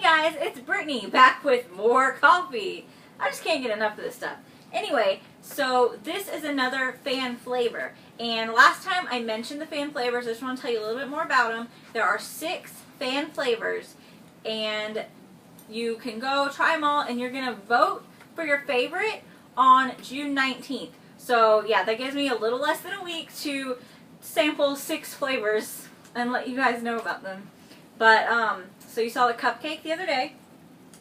guys, it's Brittany back with more coffee. I just can't get enough of this stuff. Anyway, so this is another fan flavor. And last time I mentioned the fan flavors. I just want to tell you a little bit more about them. There are 6 fan flavors. And you can go try them all. And you're going to vote for your favorite on June 19th. So yeah, that gives me a little less than a week to sample 6 flavors and let you guys know about them. But, so you saw the cupcake the other day.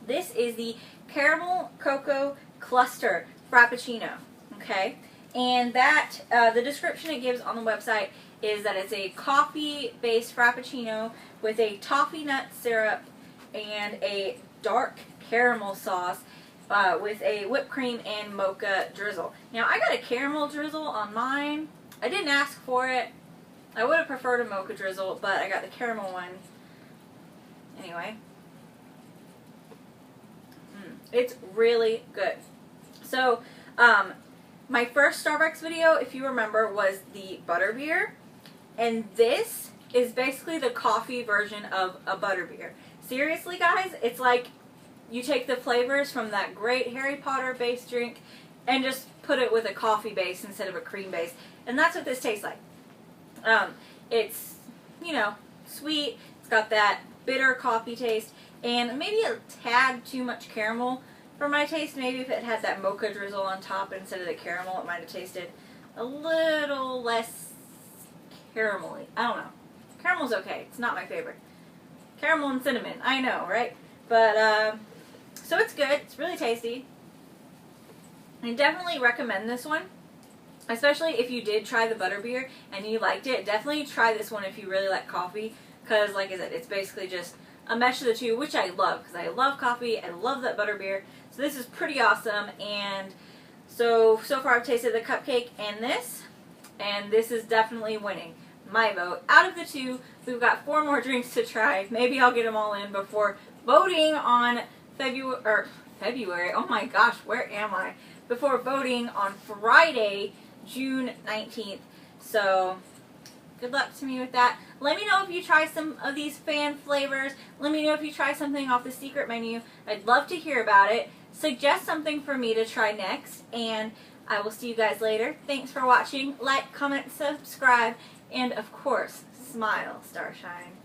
This is the Caramel Cocoa Cluster Frappuccino, okay? And that, the description it gives on the website is that it's a coffee-based Frappuccino with a toffee nut syrup and a dark caramel sauce with a whipped cream and mocha drizzle. Now, I got a caramel drizzle on mine. I didn't ask for it. I would have preferred a mocha drizzle, but I got the caramel one. Anyway, it's really good. So, my first Starbucks video, if you remember, was the butterbeer, and this is basically the coffee version of a butterbeer. Seriously, guys, it's like you take the flavors from that great Harry Potter based drink and just put it with a coffee base instead of a cream base, and that's what this tastes like. It's, you know, sweet. It's got that bitter coffee taste, and maybe a tad too much caramel for my taste. Maybe if it had that mocha drizzle on top instead of the caramel, it might have tasted a little less caramelly. I don't know. Caramel's okay. It's not my favorite. Caramel and cinnamon. I know, right? But, so it's good. It's really tasty. I definitely recommend this one. Especially if you did try the butterbeer and you liked it. Definitely try this one if you really like coffee. Because, like I said, it's basically just a mesh of the two, which I love. Because I love coffee. I love that butterbeer. So this is pretty awesome. And so far I've tasted the cupcake and this. And this is definitely winning my vote. Out of the 2, we've got 4 more drinks to try. Maybe I'll get them all in before voting on February. Oh my gosh, where am I? Before voting on Friday, June 19th. So, good luck to me with that. Let me know if you try some of these fan flavors. Let me know if you try something off the secret menu. I'd love to hear about it. Suggest something for me to try next. And I will see you guys later. Thanks for watching. Like, comment, subscribe, and of course, smile, Starshine.